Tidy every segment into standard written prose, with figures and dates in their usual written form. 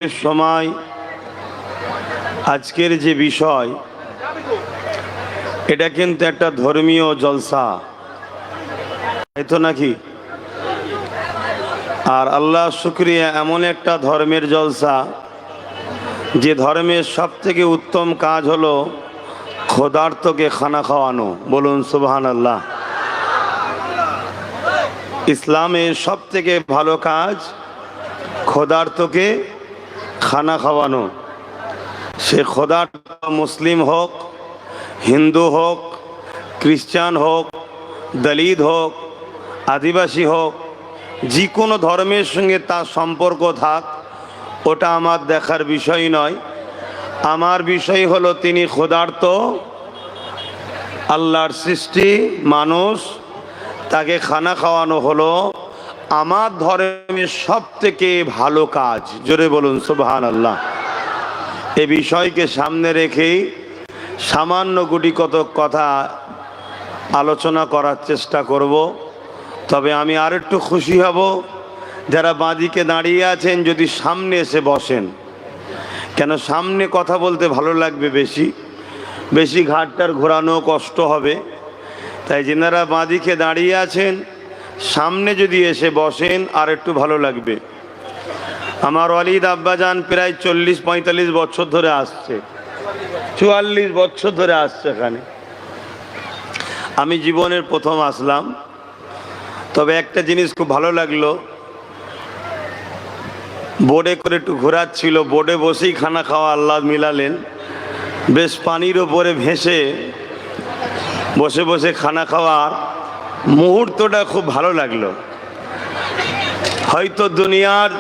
সময় আজকের যে বিষয় এটা কিন্তু একটা ধর্মীয় জলসা, তাই তো নাকি? আর আল্লাহ শুকরিয়া, এমন একটা ধর্মের জলসা যে ধর্মের সবথেকে উত্তম কাজ হলো ক্ষুধার্তকে খানা খাওয়ানো। বলুন সুবহানাল্লাহ। ইসলামের সবথেকে ভালো কাজ ক্ষুধার্তকে খানা খাওয়ানো। সে ক্ষুধার্ত মুসলিম হোক, হিন্দু হোক, খ্রিস্টান হোক, দলিত হোক, আদিবাসী হোক, যে কোনো ধর্মের সঙ্গে তার সম্পর্ক থাক, ওটা আমার দেখার বিষয় নয়। আমার বিষয় হলো তিনি ক্ষুধার্ত, আল্লাহর সৃষ্টি মানুষ, তাকে খানা খাওয়ানো হলো আমার ধর্মের সবথেকে ভালো কাজ। জোরে বলুন সুবহানাল্লাহ। এই বিষয়কে সামনে রেখেই সামান্য গুটি কতক কথা আলোচনা করার চেষ্টা করব। তবে আমি আর একটু খুশি হব যারা বাঁদিকে দাঁড়িয়ে আছেন যদি সামনে এসে বসেন, কেন সামনে কথা বলতে ভালো লাগবে, বেশি বেশি ঘাটটার ঘোরানো কষ্ট হবে। তাই যেনারা বাঁদিকে দাঁড়িয়ে আছেন সামনে যদি এসে বসেন আর একটু ভালো লাগবে। আমার ওয়ালিদ আব্বাজান প্রায় 40-45 বছর ধরে আসছে, 44 বছর ধরে আসছে এখানে। আমি জীবনের প্রথম আসলাম। তবে একটা জিনিস খুব ভালো লাগলো, বোর্ডে করে একটু ঘোরাচ্ছিল, বোর্ডে বসেই খানা খাওয়া আল্লাহ মিলালেন। বেশ পানির ওপরে ভেসে বসে বসে খানা খাওয়ার মুহূর্তটা খুব ভালো লাগলো। হয়তো দুনিয়ার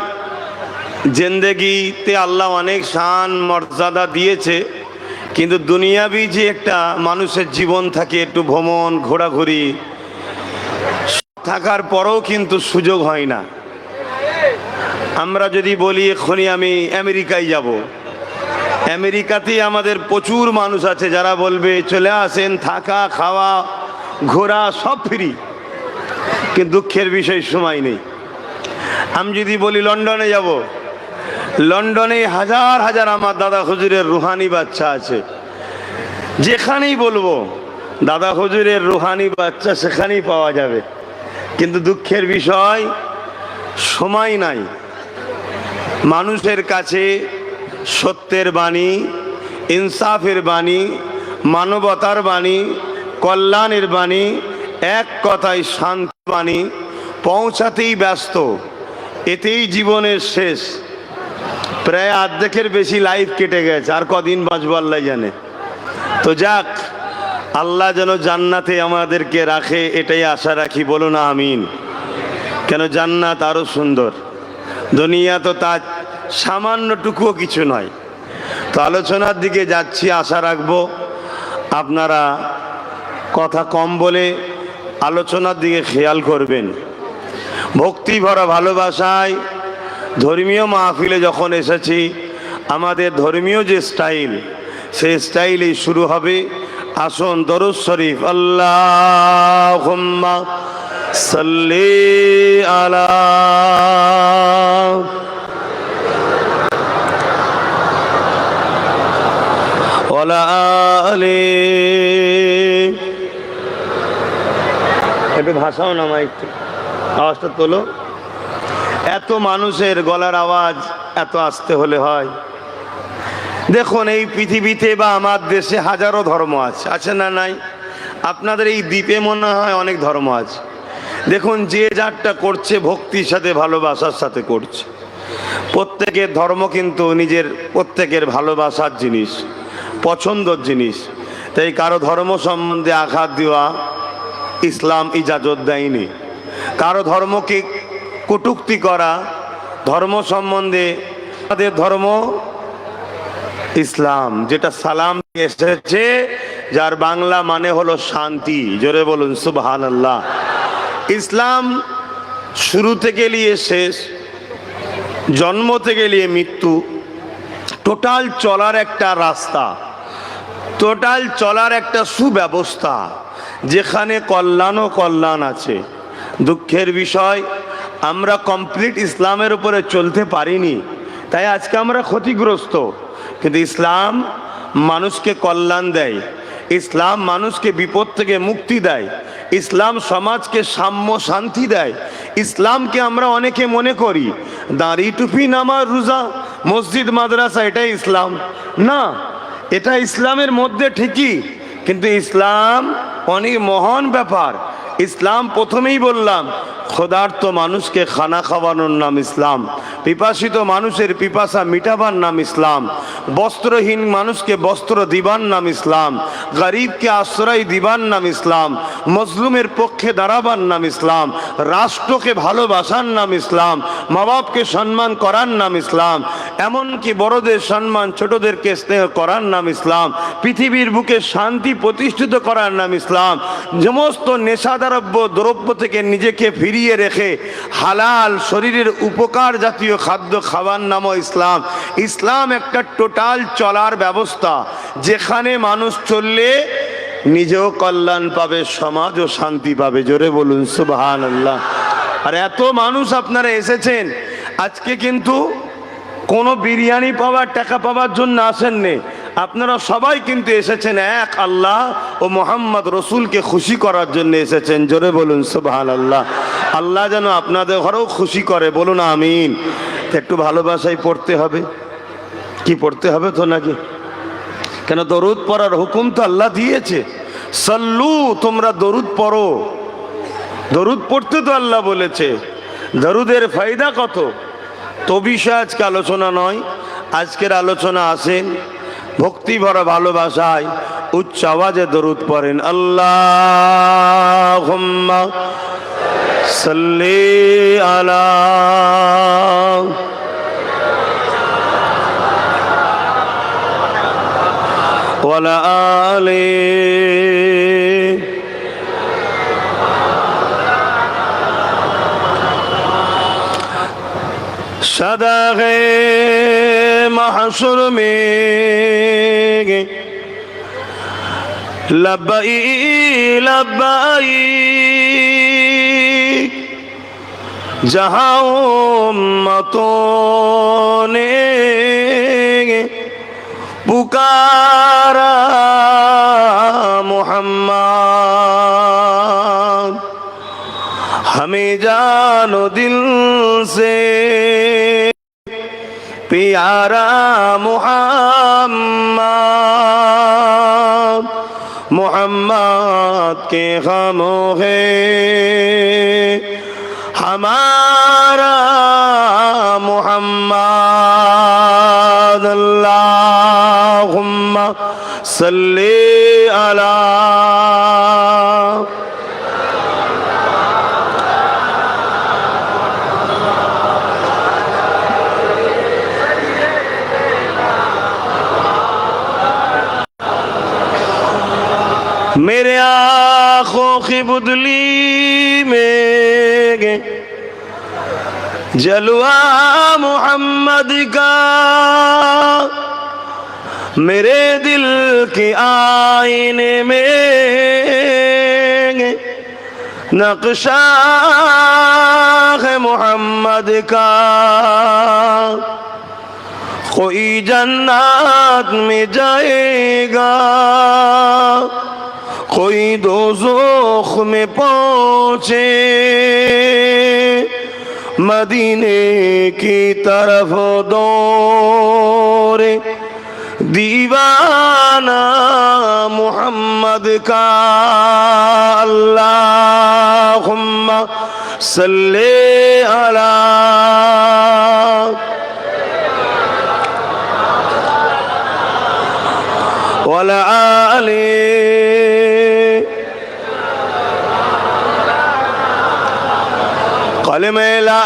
জিন্দেগিতে আল্লাহ অনেক শান মর্যাদা দিয়েছে, কিন্তু দুনিয়াবি যে একটা মানুষের জীবন থাকে, একটু ভ্রমণ ঘোরাঘুরি থাকার পরেও কিন্তু সুযোগ হয় না। আমরা যদি বলি এখনই আমি আমেরিকায় যাব, আমেরিকাতেই আমাদের প্রচুর মানুষ আছে যারা বলবে চলে আসেন, থাকা খাওয়া ঘোরা সব ফ্রি, কিন্তু দুঃখের বিষয় সময় নেই। আমি যদি বলি লন্ডনে যাব, লন্ডনে হাজার হাজার আমার দাদা হুজুরের রুহানি বাচ্চা আছে, যেখানেই বলবো দাদা হুজুরের রুহানি বাচ্চা সেখানেই পাওয়া যাবে, কিন্তু দুঃখের বিষয় সময় নাই। মানুষের কাছে সত্যের বাণী, ইনসাফের বাণী, মানবতার বাণী, কল্যাণের বাণী, এক কথায় শান্তি বাণী পৌঁছাতেই ব্যস্ত। এতেই জীবনের শেষ। প্রায় অর্ধেকের বেশি লাইফ কেটে গেছে, আর কদিন বাঁচবো আল্লাহ জানে। তো যাক, আল্লাহ যেন জান্নাতে আমাদেরকে রাখে এটাই আশা রাখি। বলুন আমিন। কেন জান্নাত আরো সুন্দর, দুনিয়া তো তার সামান্যটুকুও কিছু নয়। তো আলোচনার দিকে যাচ্ছি, আশা রাখবো আপনারা কথা কম বলে আলোচনার দিকে খেয়াল করবেন। ভক্তি ভরা ভালোবাসায় ধর্মীয় মাহফিলে যখন এসেছি, আমাদের ধর্মীয় যে স্টাইল, সেই স্টাইলেই শুরু হবে। আসুন দরুদ শরীফ, আল্লাহুম্মা সাল্লি আলা ওয়ালা আলি। একটু ভাষাও নামা, একটু আওয়াজটা তোলো। এত মানুষের গলার আওয়াজ এত আসতে হলে হয়? দেখুন, এই পৃথিবীতে বা আমার দেশে হাজারো ধর্ম আছে, আছে না নাই? আপনাদের এই দ্বীপে মনে হয় অনেক ধর্ম আছে। দেখুন, যে যারটা করছে ভক্তির সাথে ভালোবাসার সাথে করছে। প্রত্যেকের ধর্ম কিন্তু নিজের প্রত্যেকের ভালোবাসার জিনিস, পছন্দর জিনিস। তাই কারো ধর্ম সম্বন্ধে আঘাত দেওয়া ইসলাম ইজাজত দেয়নি। কারো ধর্মকে কটূক্তি করা, ধর্ম সম্বন্ধে, আমাদের ধর্ম ইসলাম যেটা সালাম এসেছে, যার বাংলা মানে হলো শান্তি। জোরে বলুন সুবহানাল্লাহ। ইসলাম শুরু থেকে নিয়ে শেষ, জন্ম থেকে নিয়ে মৃত্যু, টোটাল চলার একটা রাস্তা, টোটাল চলার একটা সুব্যবস্থা, যেখানে কল্যাণ ও কল্যাণ আছে। দুঃখের বিষয় আমরা কমপ্লিট ইসলামের উপরে চলতে পারিনি, তাই আজকে আমরা ক্ষতিগ্রস্ত। কিন্তু ইসলাম মানুষকে কল্যাণ দেয়, ইসলাম মানুষকে বিপদ থেকে মুক্তি দেয়, ইসলাম সমাজকে সাম্য শান্তি দেয়। ইসলামকে আমরা অনেকে মনে করি দাড়ি টুপি নামাজ রোজা মসজিদ মাদ্রাসা এটাই ইসলাম। না, এটা ইসলামের মধ্যে ঠিকই, কিন্তু ইসলাম অনেক মহান ব্যাপার। ইসলাম প্রথমেই বললাম ক্ষুধার্ত মানুষকে খানা খাওয়ানোর নাম ইসলাম, পিপাসিত মানুষের পিপাসা মিটাবার নাম ইসলাম, বস্ত্রহীন মানুষকে বস্ত্র দিবার নাম ইসলাম, গরিবকে আশ্রয় দিবার নাম ইসলাম, মজলুমের পক্ষে দাঁড়াবার নাম ইসলাম, রাষ্ট্রকে ভালোবাসার নাম ইসলাম, মা বাপকে সম্মান করার নাম ইসলাম, এমনকি বড়দের সম্মান ছোটদেরকে স্নেহ করার নাম ইসলাম, পৃথিবীর বুকে শান্তি প্রতিষ্ঠিত করার নাম ইসলাম, সমস্ত নেশাদ্রব্য দ্রব্য থেকে নিজেকে ফিরিয়ে রেখে হালাল শরীরের উপকার জাতীয় খাদ্য খাওয়ার নামও ইসলাম। ইসলাম একটা টোটাল চলার ব্যবস্থা, যেখানে মানুষ চললে নিজেও কল্যাণ পাবে, সমাজও শান্তি পাবে। জোরে বলুন সুবহানাল্লাহ। আর এত মানুষ আপনারা এসেছেন আজকে, কিন্তু কোনো বিরিয়ানি পাওয়ার টাকা পাওয়ার জন্য আসেননি, আপনারা সবাই কিন্তু এসেছেন এক আল্লাহ ও মোহাম্মদ রসুলকে খুশি করার জন্য এসেছেন। জোরে বলুন সুবহানাল্লাহ। আল্লাহ যেন আপনাদের ঘরেও খুশি করে, বলুন আমিন। একটু ভালোবাসায় পড়তে হবে, কি পড়তে হবে তো নাকি? কেন দরুদ পড়ার হুকুম তো আল্লাহ দিয়েছে। সল্লু, তোমরা দরুদ পড়ো, দরুদ পড়তে তো আল্লাহ বলেছে। দরুদের ফায়দা কত, তো বিষয় আজকে আলোচনা নয়। আজকের আলোচনা আসেন ভক্তি ভরা ভালোবাসায় উচ্চ আওয়াজে দরুদ পড়েন। আল্লাহুম্মা সাল্লি আলা ওয়ালা আলি सदाग़े महशर में लब्बाई लब्बाई जहाँ उम्मतों ने पुकारा मोहम्मद, हमें जानो दिल से प्यारा मोहम्मद, मोहम्मद के गमों है हमारा मोहम्मद। अल्लाहुम्मा सल्ली अला मेरे आँखों की बुदली में जलवा मोहम्मद का, मेरे दिल के आईने में नक्शा है मोहम्मद का। कोई जन्नत में जाएगा, कोई दोज़ख में पहुँचे, मदीने की तरफ दौड़े दीवाना मोहम्मद का। अल्लाहुम्मा सल्ले अला वला आले कलमे ला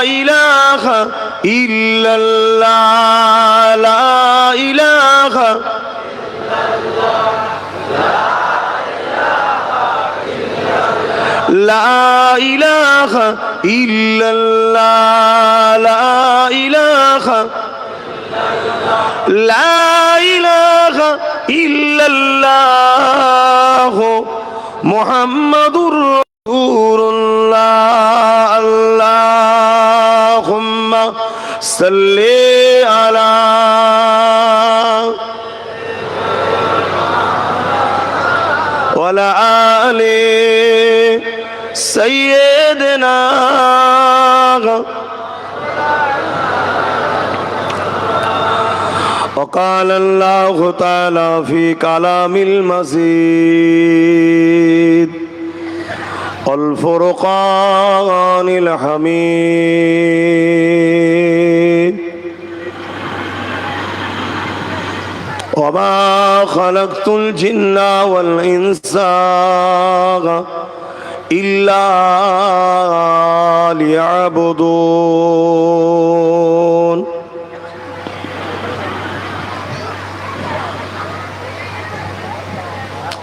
इलाहा इल्लल्लाह, ला इलाहा ला इलाहा इल्लल्लाह, ला इलाहा ला इलाहा इल्लल्लाह मुहम्मदुर रसूलुल्लाह। अल्लाहुम्मा সাল্লি আলা ওয়ালা আলি সাইয়্যিদিনা। وقال الله تعالى في كلام المزيد الفرقان الحميد وما خلقت الجن والإنس إلا ليعبدون.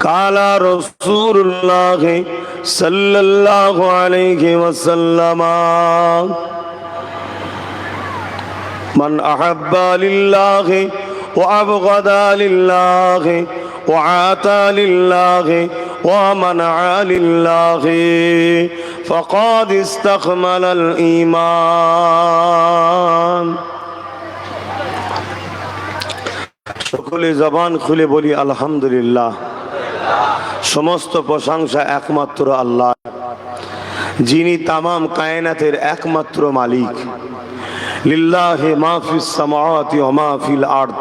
قال رسول الله صلى الله عليه وسلم من أحب لله وأبغض لله وعاتى لله ومنع لله فقد استكمل الإيمان. সকলে জবান খুলে বলি আলহামদুলিল্লাহ। সমস্ত প্রশংসা একমাত্র আল্লাহ, যিনি তামাম কায়নাতের একমাত্র মালিক। লিল্লাহি মা ফিস সামাওয়াতি ওয়া মা ফিল আরদ।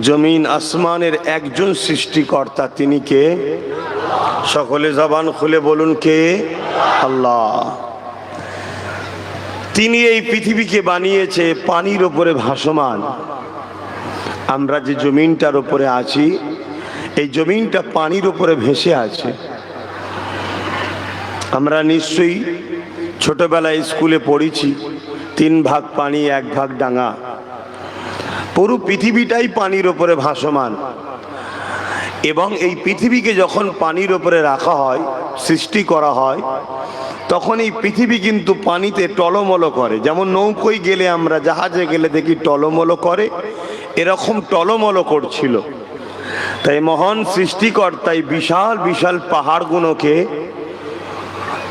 জমিন আসমানের একজন সৃষ্টিকর্তা, তিনি কে? সকলে জবান খুলে বলুন কে? আল্লাহ। তিনি এই পৃথিবীকে বানিয়েছে পানির উপরে ভাসমান। আমরা যে জমিনটার উপরে আছি, এই জমিনটা পানির উপরে ভেসে আছে। আমরা নিশ্চয়ই ছোটবেলায় স্কুলে পড়েছি 3 ভাগ পানি 1 ভাগ ডাঙা। পুরো পৃথিবীটাই পানির উপরে ভাসমান। এবং এই পৃথিবীকে যখন পানির উপরে রাখা হয়, সৃষ্টি করা হয়, তখন এই পৃথিবী কিন্তু পানিতে টলমল করে। যেমন নৌকোয় গেলে, আমরা জাহাজে গেলে দেখি টলমল করে, এরকম টলমল করছিল। তাই মহান সৃষ্টিকর্তাই বিশাল বিশাল পাহাড়গুলোকে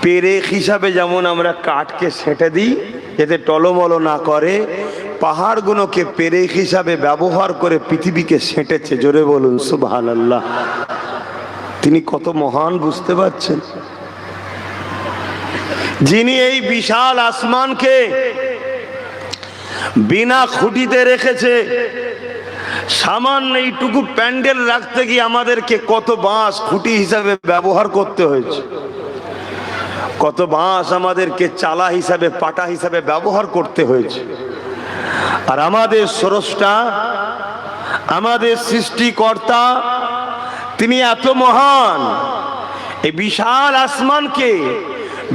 পেরেক হিসাবে, যেমন আমরা কাঠকে সেঁটে দিই যাতে টলমল না করে, পাহাড়গুলোকে পেরেক হিসাবে ব্যবহার করে পৃথিবীকে সেঁটেছে। জোরে বলুন সুবহানাল্লাহ। তিনি কত মহান বুঝতে পারছেন? যিনি এই বিশাল আসমানকে বিনা খুঁটিতে রেখেছে। সামান্য এইটুকু প্যান্ডেল রাখতে গিয়ে আমাদেরকে কত বাঁশ খুঁটি হিসাবে ব্যবহার করতে হয়েছে, কত বাঁশ আমাদেরকে চালা হিসাবে, পাটা হিসাবে ব্যবহার করতে হয়েছে। আর আমাদের স্রষ্টা, আমাদের সৃষ্টিকর্তা, তিনি এত মহান, এই বিশাল আসমানকে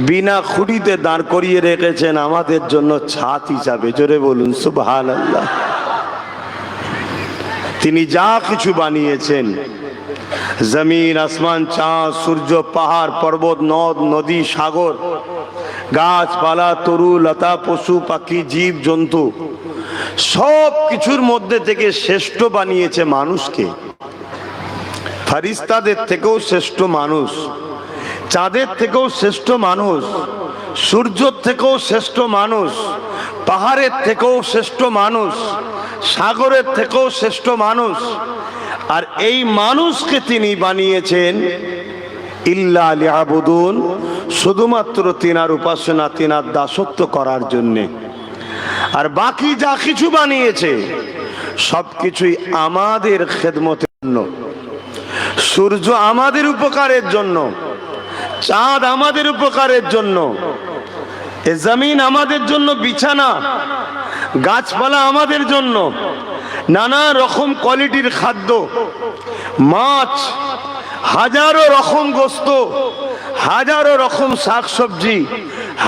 বিনা খুঁটিতে দাঁড় করিয়ে রেখেছেন আমাদের জন্য ছাদ হিসাবে। জোরে বলুন সুবহানাল্লাহ। তিনি যা কিছু বানিয়েছেন, জমিন, আসমান, চাঁদ, সূর্য, পাহাড়, পর্বত, নদ, নদী, সাগর, গাছপালা, তরু লতা, পশু পাখি, জীব জন্তু, সব কিছুর মধ্যে থেকে শ্রেষ্ঠ বানিয়েছে মানুষকে। ফারিস্তাদের থেকেও শ্রেষ্ঠ মানুষ, চাঁদের থেকেও শ্রেষ্ঠ মানুষ, সূর্যের থেকেও শ্রেষ্ঠ মানুষ, পাহাড়ের থেকেও শ্রেষ্ঠ মানুষ, সাগরের থেকেও শ্রেষ্ঠ মানুষ। আর এই মানুষকে তিনি বানিয়েছেন ইল্লা লিয়াবুদুন, শুধুমাত্র তিনার উপাসনা, তিনার দাসত্ব করার জন্যে। আর বাকি যা কিছু বানিয়েছে সবকিছুই আমাদের খেদমতের জন্য। সূর্য আমাদের উপকারের জন্য, চাঁদ আমাদের উপকারের জন্য, এ জমিন আমাদের জন্য বিছানা, গাছপালা আমাদের জন্য, নানা রকম কোয়ালিটির খাদ্য, মাছ, হাজারো রকম গোস্ত, হাজারো রকম শাকসবজি,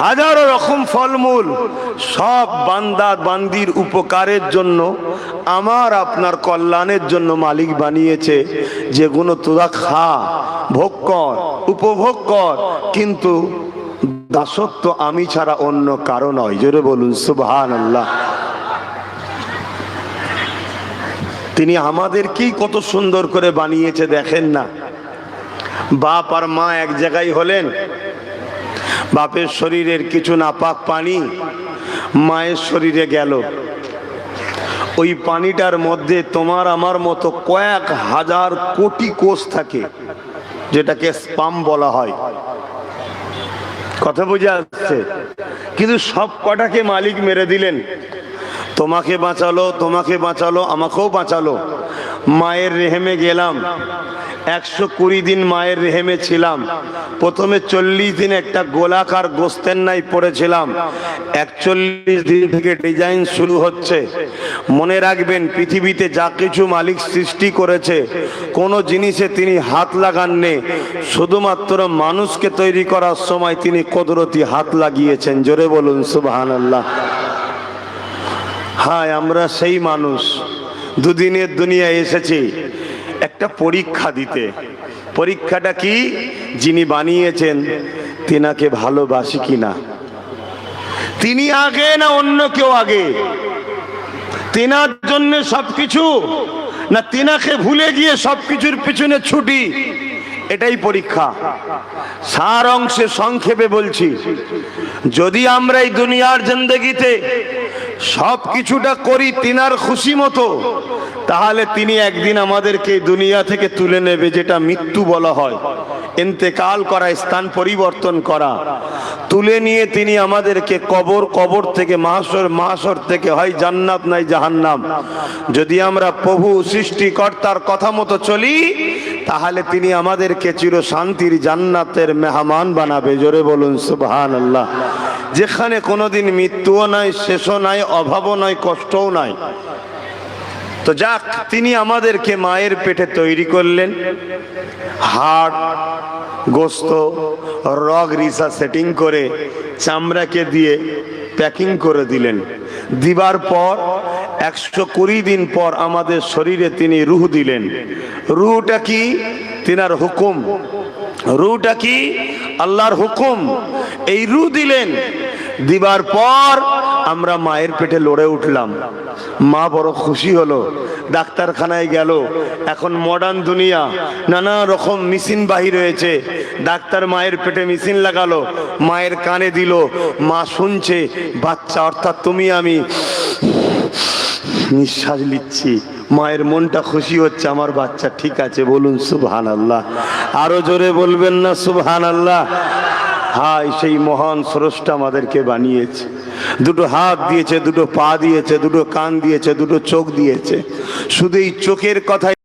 হাজারো রকম ফলমূল, সব বান্দা বান্দির উপকারের জন্য, আমার আপনার কল্যাণের জন্য মালিক বানিয়েছে। যেগুলো তোরা খা, ভোগ কর, উপভোগ কর, কিন্তু দাসত্ব আমি ছাড়া অন্য কারো নয়। জোরে বলুন সুবহানাল্লাহ। তিনি আমাদেরকেই কত সুন্দর করে বানিয়েছে দেখেন না। বাপ আর মা এক জায়গায় হলেন, বাপের শরীরের কিছু নাপাক পানি মায়ের শরীরে গেল। ওই পানিটার মধ্যে তোমার আমার মতো কয়েক হাজার কোটি কোষ থাকে, যেটাকে স্পাম বলা হয়। কথা বোঝা যাচ্ছে? কিন্তু সব কটাকে মালিক মেরে দিলেন। তোমাকে বাঁচালো, তোমাকে বাঁচালো, আমাকেও বাঁচালো। মায়ের রেহেমে গেলাম, 120 দিন মায়ের রেহেমে ছিলাম। প্রথমে 40 দিন একটা গোলাকার গোস্তের নাই পড়েছিলাম। 41 দিন থেকে ডিজাইন শুরু হচ্ছে। মনে রাখবেন, পৃথিবীতে যা কিছু মালিক সৃষ্টি করেছে, কোন জিনিসে তিনি হাত লাগাননি। শুধুমাত্র মানুষকে তৈরি করার সময় তিনি কুদরতি হাত লাগিয়েছেন। জোরে বলুন সুবহানাল্লাহ। হ্যাঁ, আমরা সেই মানুষ। দুদিনের দুনিয়ায় এসেছি একটা পরীক্ষা দিতে। পরীক্ষাটা কি? যিনি বানিয়েছেন তিনাকে ভালোবাসি কিনা। তিনি আগে না অন্য কেউ আগে? তিনার জন্য সবকিছু, না তিনাকে ভুলে গিয়ে সবকিছুর পিছনে ছুটি? এটাই পরীক্ষা। সার অংশে সংক্ষেপে বলছি, যদি আমরা এই দুনিয়ার জিন্দেগিতে সব কিছুটা করি তিনার খুশি মতো, তাহলে তিনি একদিন আমাদেরকে দুনিয়া থেকে তুলে নেবে, যেটা মৃত্যু বলা হয়। ইন্তেকাল করা, স্থান পরিবর্তন করা। তুলে নিয়ে তিনি আমাদেরকে কবর থেকে মাহশর থেকে হয় জান্নাত নাই জাহান্নাম। যদি আমরা প্রভু সৃষ্টিকর্তার কথা মতো চলি, তাহলে তিনি আমাদেরকে চির শান্তির জান্নাতের মেহমান বানাবে। জোরে বলুন সুবহানাল্লাহ। যেখানে কোনোদিন মৃত্যুও নাই, শেষও নাই, অভাবও নাই, কষ্টও নাই। তো যাক, তিনি আমাদেরকে মায়ের পেটে তৈরি করলেন। হাড়, গোস্ত, রগ রিসা সেটিং করে চামড়াকে দিয়ে প্যাকিং করে দিলেন। দিবার পর 120 দিন পর আমাদের শরীরে তিনি রূহ দিলেন। রূহটা কি? তিনার হুকুম। রূহটা কি? আল্লাহর হুকুম। এই রূহ দিলেন। দিবার পর আমরা মায়ের পেটে লড়ে উঠলাম। মা বড় খুশি হলো, ডাক্তারখানায় গেল। এখন মডার্ন দুনিয়া, নানা রকম মেশিন বাহির হয়েছে। ডাক্তার মায়ের পেটে মেশিন লাগালো, মায়ের কানে দিল, মা শুনছে। বাচ্চা অর্থাৎ তুমি আমি নিঃশ্বাস নিচ্ছি। মায়ের মনটা খুশি হচ্ছে, আমার বাচ্চা ঠিক আছে। বলুন সুবহানাল্লাহ। আরো জোরে বলবেন না সুবহানাল্লাহ? হাই, সেই মহান স্রষ্টা আমাদেরকে বানিয়েছে। দুটো হাত দিয়েছে, দুটো পা দিয়েছে, দুটো কান দিয়েছে, দুটো চোখ দিয়েছে। শুধু এই চোখের কথা